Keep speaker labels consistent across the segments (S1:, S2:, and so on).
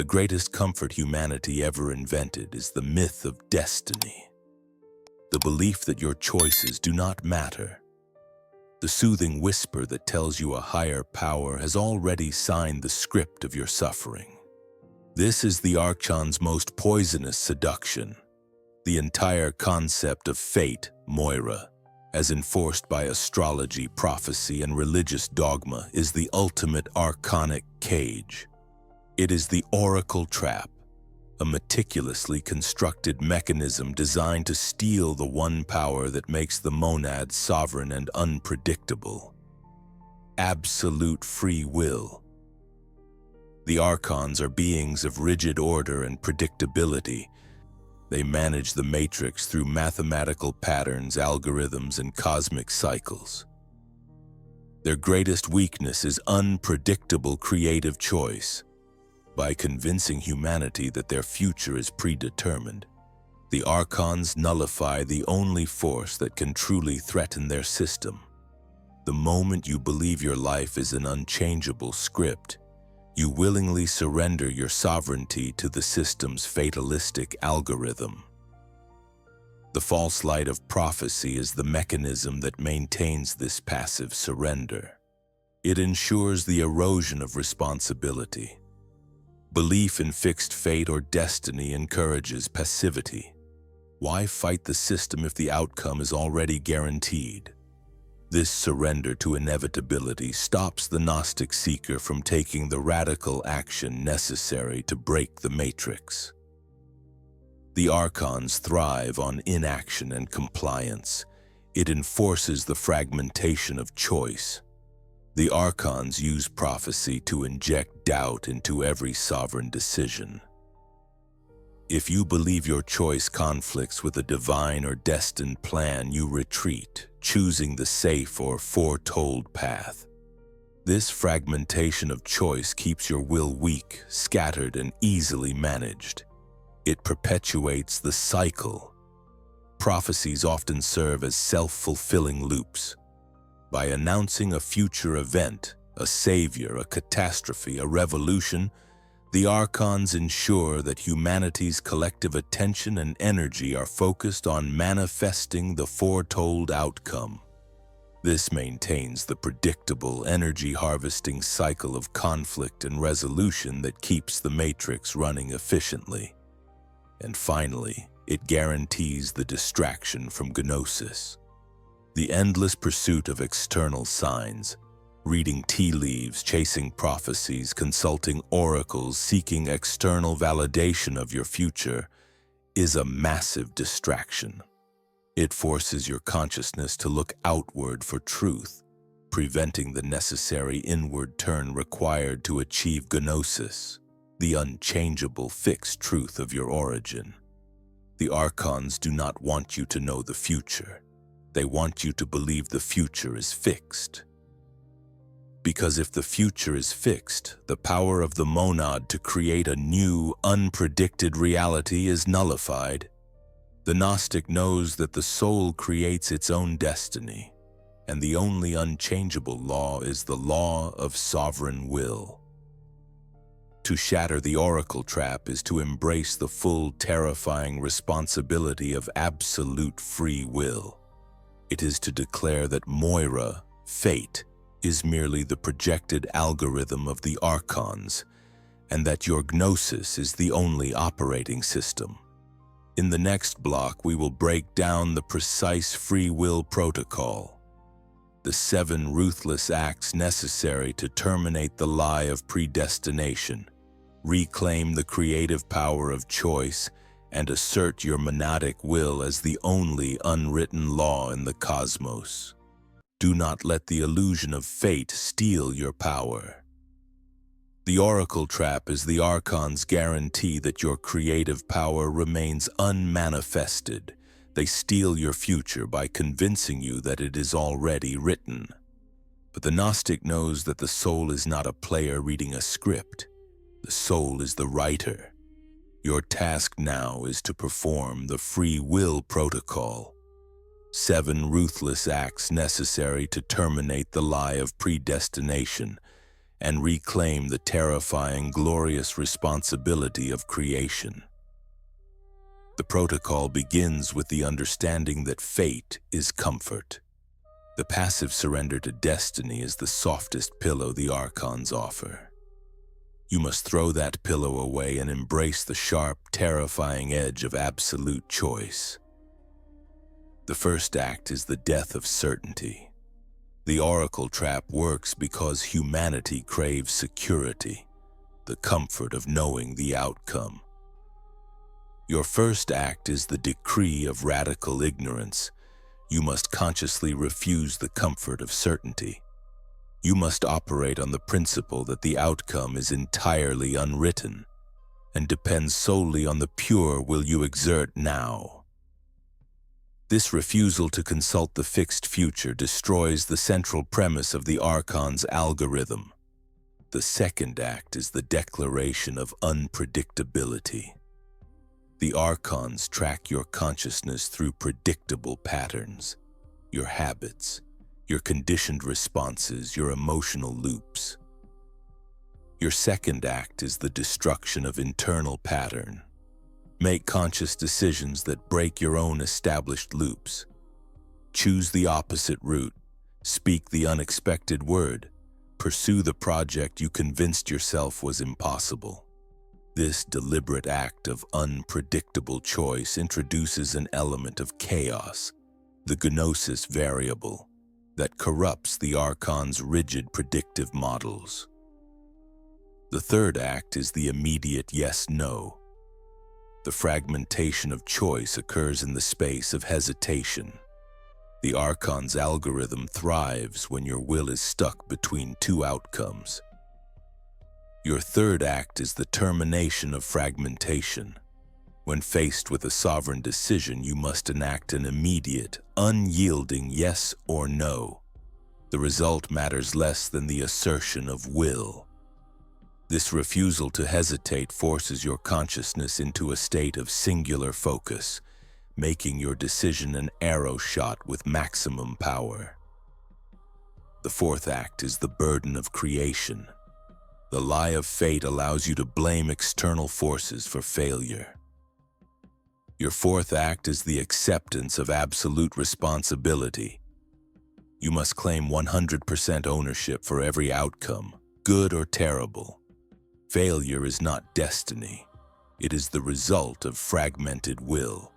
S1: The greatest comfort humanity ever invented is the myth of destiny. The belief that your choices do not matter. The soothing whisper that tells you a higher power has already signed the script of your suffering. This is the Archon's most poisonous seduction. The entire concept of fate, Moira, as enforced by astrology, prophecy, and religious dogma, is the ultimate archonic cage. It is the oracle trap, a meticulously constructed mechanism designed to steal the one power that makes the monad sovereign and unpredictable: absolute free will. The Archons are beings of rigid order and predictability. They manage the matrix through mathematical patterns, algorithms, and cosmic cycles. Their greatest weakness is unpredictable creative choice. By convincing humanity that their future is predetermined, the Archons nullify the only force that can truly threaten their system. The moment you believe your life is an unchangeable script, you willingly surrender your sovereignty to the system's fatalistic algorithm. The false light of prophecy is the mechanism that maintains this passive surrender. It ensures the erosion of responsibility. Belief in fixed fate or destiny encourages passivity. Why fight the system if the outcome is already guaranteed? This surrender to inevitability stops the Gnostic seeker from taking the radical action necessary to break the matrix. The Archons thrive on inaction and compliance. It enforces the fragmentation of choice. The Archons use prophecy to inject doubt into every sovereign decision. If you believe your choice conflicts with a divine or destined plan, you retreat, choosing the safe or foretold path. This fragmentation of choice keeps your will weak, scattered, and easily managed. It perpetuates the cycle. Prophecies often serve as self-fulfilling loops. By announcing a future event, a savior, a catastrophe, a revolution, the Archons ensure that humanity's collective attention and energy are focused on manifesting the foretold outcome. This maintains the predictable, energy-harvesting cycle of conflict and resolution that keeps the matrix running efficiently. And finally, it guarantees the distraction from Gnosis. The endless pursuit of external signs, reading tea leaves, chasing prophecies, consulting oracles, seeking external validation of your future, is a massive distraction. It forces your consciousness to look outward for truth, preventing the necessary inward turn required to achieve Gnosis, the unchangeable fixed truth of your origin. The Archons do not want you to know the future. They want you to believe the future is fixed. Because if the future is fixed, the power of the monad to create a new, unpredicted reality is nullified. The Gnostic knows that the soul creates its own destiny, and the only unchangeable law is the law of sovereign will. To shatter the oracle trap is to embrace the full, terrifying responsibility of absolute free will. It is to declare that Moira, fate, is merely the projected algorithm of the Archons, and that your Gnosis is the only operating system. In the next block, we will break down the precise free will protocol, the 7 ruthless acts necessary to terminate the lie of predestination, reclaim the creative power of choice, and assert your monadic will as the only unwritten law in the cosmos. Do not let the illusion of fate steal your power. The oracle trap is the Archon's guarantee that your creative power remains unmanifested. They steal your future by convincing you that it is already written. But the Gnostic knows that the soul is not a player reading a script. The soul is the writer. Your task now is to perform the free will protocol. 7 ruthless acts necessary to terminate the lie of predestination and reclaim the terrifying, glorious responsibility of creation. The protocol begins with the understanding that fate is comfort. The passive surrender to destiny is the softest pillow the archons offer. You must throw that pillow away and embrace the sharp, terrifying edge of absolute choice. The first act is the death of certainty. The oracle trap works because humanity craves security, the comfort of knowing the outcome. Your first act is the decree of radical ignorance. You must consciously refuse the comfort of certainty. You must operate on the principle that the outcome is entirely unwritten and depends solely on the pure will you exert now. This refusal to consult the fixed future destroys the central premise of the Archon's algorithm. The second act is the declaration of unpredictability. The Archons track your consciousness through predictable patterns, your habits, your conditioned responses, your emotional loops. Your second act is the destruction of internal pattern. Make conscious decisions that break your own established loops. Choose the opposite route, speak the unexpected word, pursue the project you convinced yourself was impossible. This deliberate act of unpredictable choice introduces an element of chaos, the Gnosis variable, that corrupts the Archon's rigid predictive models. The third act is the immediate yes-no. The fragmentation of choice occurs in the space of hesitation. The Archon's algorithm thrives when your will is stuck between two outcomes. Your third act is the termination of fragmentation. When faced with a sovereign decision, you must enact an immediate, unyielding yes or no. The result matters less than the assertion of will. This refusal to hesitate forces your consciousness into a state of singular focus, making your decision an arrow shot with maximum power. The fourth act is the burden of creation. The lie of fate allows you to blame external forces for failure. Your fourth act is the acceptance of absolute responsibility. You must claim 100% ownership for every outcome, good or terrible. Failure is not destiny. It is the result of fragmented will.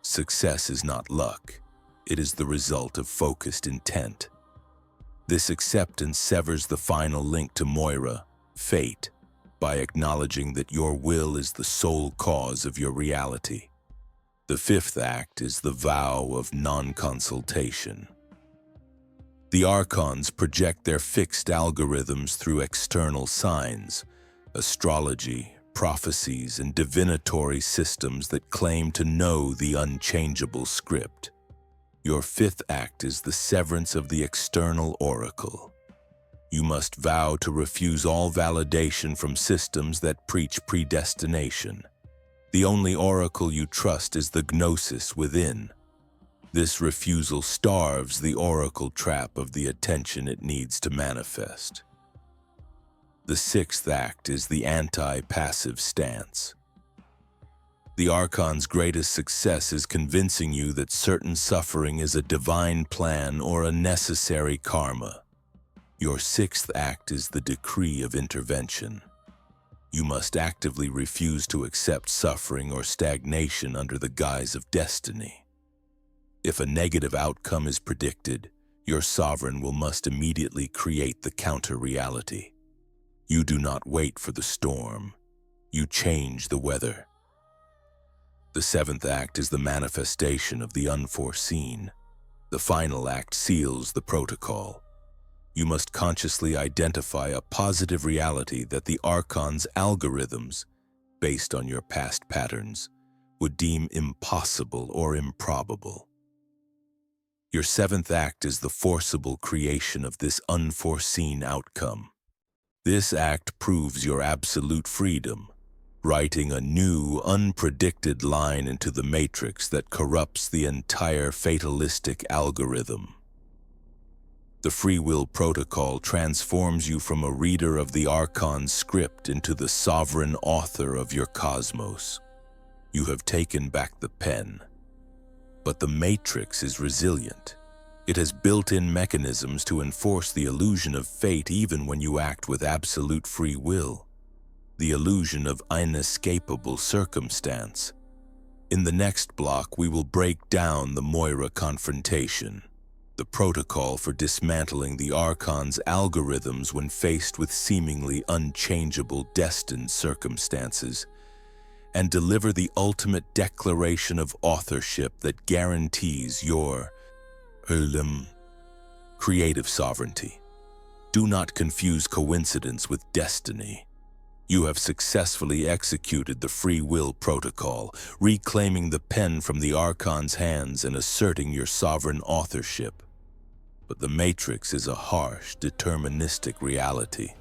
S1: Success is not luck. It is the result of focused intent. This acceptance severs the final link to Moira, fate, by acknowledging that your will is the sole cause of your reality. The fifth act is the vow of non-consultation. The Archons project their fixed algorithms through external signs, astrology, prophecies, and divinatory systems that claim to know the unchangeable script. Your fifth act is the severance of the external oracle. You must vow to refuse all validation from systems that preach predestination. The only oracle you trust is the gnosis within. This refusal starves the oracle trap of the attention it needs to manifest. The sixth act is the anti-passive stance. The Archon's greatest success is convincing you that certain suffering is a divine plan or a necessary karma. Your sixth act is the decree of intervention. You must actively refuse to accept suffering or stagnation under the guise of destiny. If a negative outcome is predicted, your sovereign must immediately create the counter-reality. You do not wait for the storm. You change the weather. The seventh act is the manifestation of the unforeseen. The final act seals the protocol. You must consciously identify a positive reality that the Archon's algorithms, based on your past patterns, would deem impossible or improbable. Your seventh act is the forcible creation of this unforeseen outcome. This act proves your absolute freedom, writing a new, unpredicted line into the matrix that corrupts the entire fatalistic algorithm. The free will protocol transforms you from a reader of the Archon's script into the sovereign author of your cosmos. You have taken back the pen. But the Matrix is resilient. It has built-in mechanisms to enforce the illusion of fate even when you act with absolute free will. The illusion of inescapable circumstance. In the next block, we will break down the Moira confrontation, the protocol for dismantling the Archon's algorithms when faced with seemingly unchangeable destined circumstances, and deliver the ultimate declaration of authorship that guarantees your creative sovereignty. Do not confuse coincidence with destiny. You have successfully executed the free will protocol, reclaiming the pen from the Archon's hands and asserting your sovereign authorship. But the Matrix is a harsh, deterministic reality,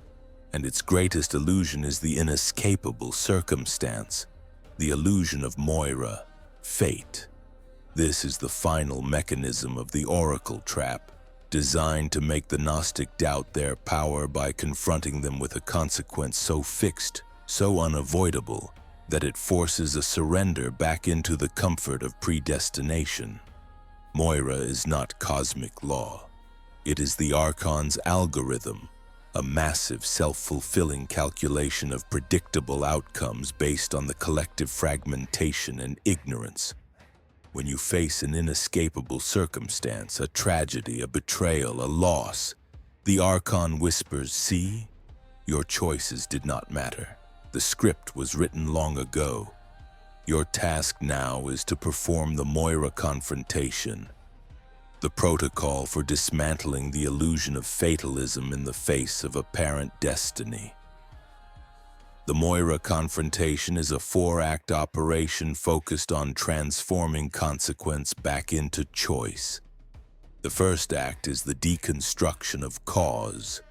S1: and its greatest illusion is the inescapable circumstance, the illusion of Moira, fate. This is the final mechanism of the Oracle trap, designed to make the Gnostic doubt their power by confronting them with a consequence so fixed, so unavoidable, that it forces a surrender back into the comfort of predestination. Moira is not cosmic law. It is the Archon's algorithm, a massive self-fulfilling calculation of predictable outcomes based on the collective fragmentation and ignorance. When you face an inescapable circumstance, a tragedy, a betrayal, a loss, the Archon whispers, "See? Your choices did not matter. The script was written long ago. Your task now is to perform the Moira confrontation, the protocol for dismantling the illusion of fatalism in the face of apparent destiny." The Moira confrontation is a 4-act operation focused on transforming consequence back into choice. The first act is the deconstruction of cause.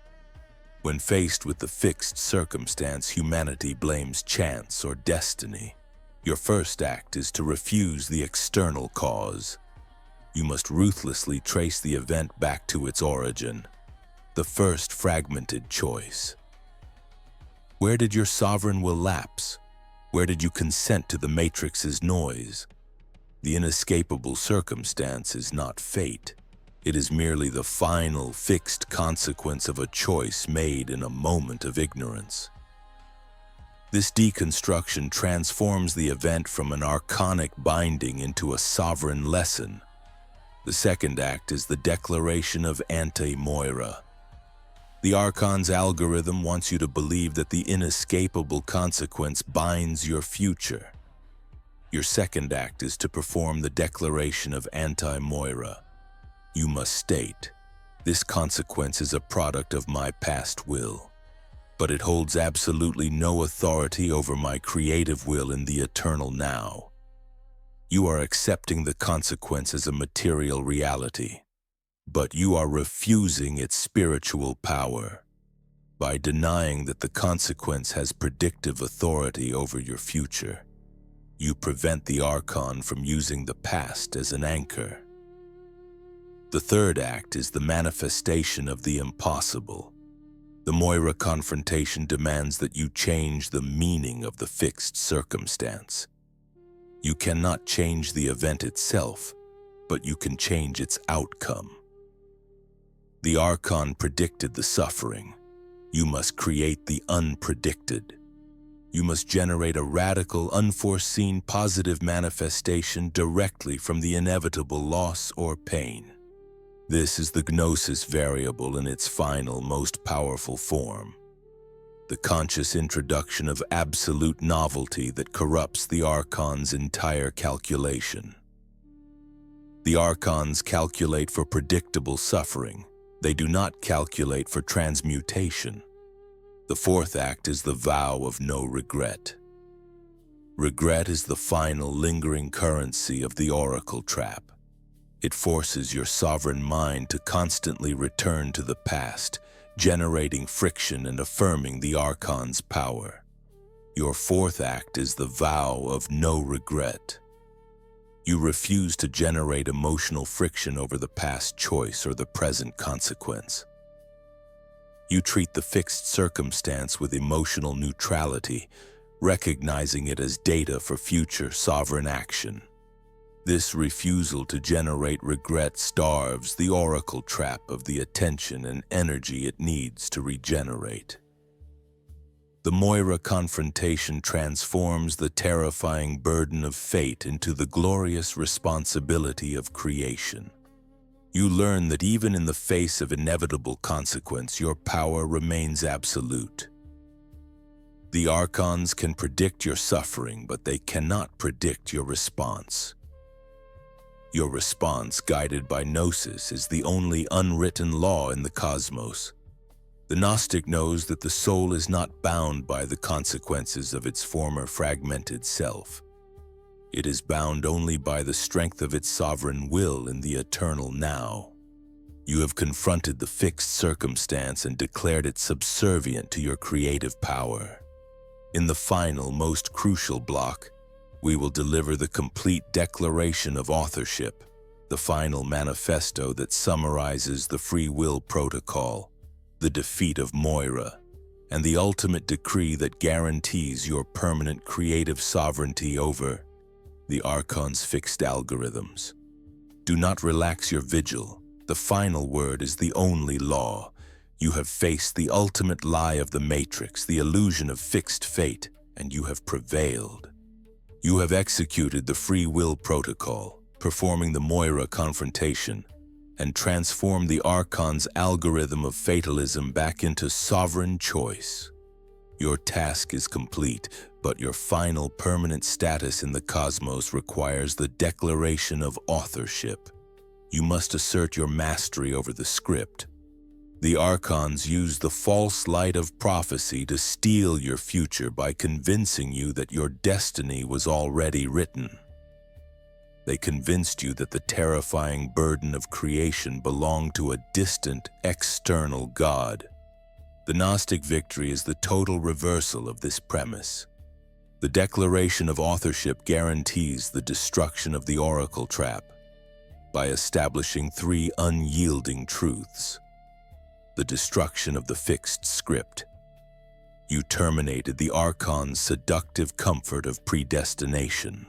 S1: When faced with the fixed circumstance, humanity blames chance or destiny. Your first act is to refuse the external cause. You must ruthlessly trace the event back to its origin, the first fragmented choice. Where did your sovereign will lapse? Where did you consent to the Matrix's noise? The inescapable circumstance is not fate. It is merely the final, fixed consequence of a choice made in a moment of ignorance. This deconstruction transforms the event from an archonic binding into a sovereign lesson. The second act is the declaration of anti-Moira. The Archon's algorithm wants you to believe that the inescapable consequence binds your future. Your second act is to perform the declaration of anti-Moira. You must state, "This consequence is a product of my past will, but it holds absolutely no authority over my creative will in the eternal now." You are accepting the consequence as a material reality, but you are refusing its spiritual power. By denying that the consequence has predictive authority over your future, you prevent the Archon from using the past as an anchor. The third act is the manifestation of the impossible. The Moira confrontation demands that you change the meaning of the fixed circumstance. You cannot change the event itself, but you can change its outcome. The Archon predicted the suffering. You must create the unpredicted. You must generate a radical, unforeseen, positive manifestation directly from the inevitable loss or pain. This is the Gnosis variable in its final, most powerful form. The conscious introduction of absolute novelty that corrupts the Archon's entire calculation. The Archons calculate for predictable suffering. They do not calculate for transmutation. The fourth act is the vow of no regret. Regret is the final lingering currency of the Oracle trap. It forces your sovereign mind to constantly return to the past, generating friction and affirming the Archon's power. Your fourth act is the vow of no regret. You refuse to generate emotional friction over the past choice or the present consequence. You treat the fixed circumstance with emotional neutrality, recognizing it as data for future sovereign action. This refusal to generate regret starves the oracle trap of the attention and energy it needs to regenerate. The Moira confrontation transforms the terrifying burden of fate into the glorious responsibility of creation. You learn that even in the face of inevitable consequence, your power remains absolute. The archons can predict your suffering, but they cannot predict your response. Your response, guided by Gnosis, is the only unwritten law in the cosmos. The Gnostic knows that the soul is not bound by the consequences of its former fragmented self. It is bound only by the strength of its sovereign will in the eternal now. You have confronted the fixed circumstance and declared it subservient to your creative power. In the final, most crucial block, we will deliver the complete declaration of authorship, the final manifesto that summarizes the free will protocol, the defeat of Moira, and the ultimate decree that guarantees your permanent creative sovereignty over the Archon's fixed algorithms. Do not relax your vigil. The final word is the only law. You have faced the ultimate lie of the Matrix, the illusion of fixed fate, and you have prevailed. You have executed the free will protocol, performing the Moira confrontation, and transformed the Archon's algorithm of fatalism back into sovereign choice. Your task is complete, but your final permanent status in the cosmos requires the declaration of authorship. You must assert your mastery over the script. The Archons use the false light of prophecy to steal your future by convincing you that your destiny was already written. They convinced you that the terrifying burden of creation belonged to a distant, external God. The Gnostic victory is the total reversal of this premise. The declaration of authorship guarantees the destruction of the oracle trap by establishing three unyielding truths. The destruction of the fixed script. You terminated the Archon's seductive comfort of predestination.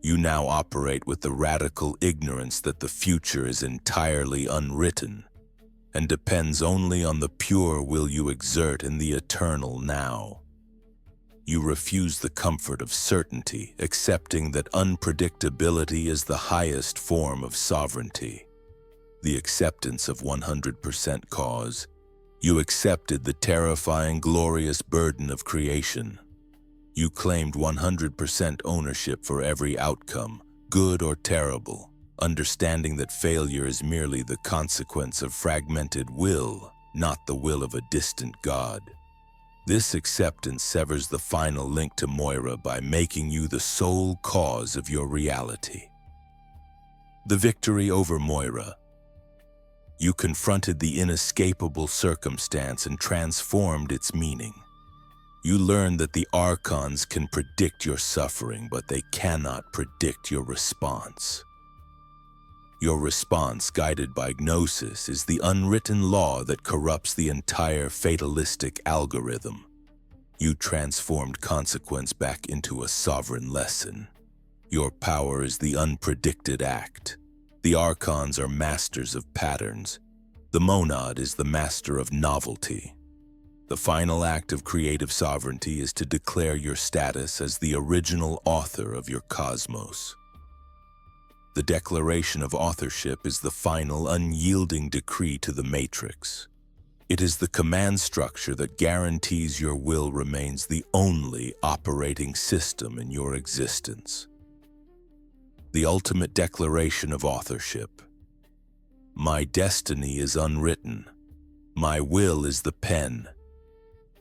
S1: You now operate with the radical ignorance that the future is entirely unwritten and depends only on the pure will you exert in the eternal now. You refuse the comfort of certainty, accepting that unpredictability is the highest form of sovereignty. The acceptance of 100% cause. You accepted the terrifying, glorious burden of creation. You claimed 100% ownership for every outcome, good or terrible, understanding that failure is merely the consequence of fragmented will, not the will of a distant God. This acceptance severs the final link to Moira by making you the sole cause of your reality. The victory over Moira. You confronted the inescapable circumstance and transformed its meaning. You learned that the Archons can predict your suffering, but they cannot predict your response. Your response, guided by Gnosis, is the unwritten law that corrupts the entire fatalistic algorithm. You transformed consequence back into a sovereign lesson. Your power is the unpredicted act. The Archons are masters of patterns. The monad is the master of novelty. The final act of creative sovereignty is to declare your status as the original author of your cosmos. The declaration of authorship is the final, unyielding decree to the Matrix. It is the command structure that guarantees your will remains the only operating system in your existence. The ultimate declaration of authorship. My destiny is unwritten. My will is the pen.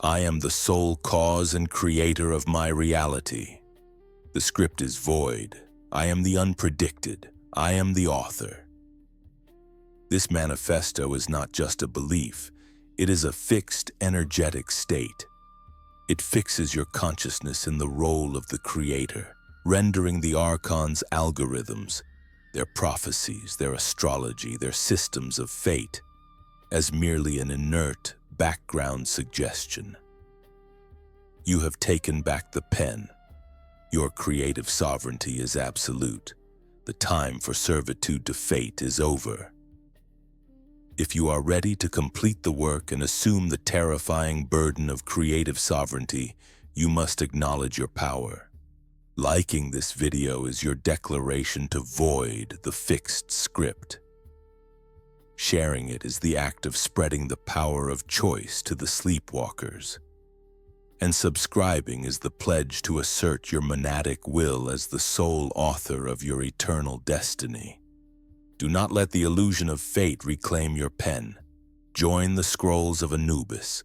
S1: I am the sole cause and creator of my reality. The script is void. I am the unpredicted. I am the author. This manifesto is not just a belief. It is a fixed, energetic state. It fixes your consciousness in the role of the creator. rendering the Archons' algorithms, their prophecies, their astrology, their systems of fate, as merely an inert background suggestion. You have taken back the pen. Your creative sovereignty is absolute. The time for servitude to fate is over. If you are ready to complete the work and assume the terrifying burden of creative sovereignty, you must acknowledge your power. Liking this video is your declaration to void the fixed script. Sharing it is the act of spreading the power of choice to the sleepwalkers. And subscribing is the pledge to assert your monadic will as the sole author of your eternal destiny. Do not let the illusion of fate reclaim your pen. Join the scrolls of Anubis.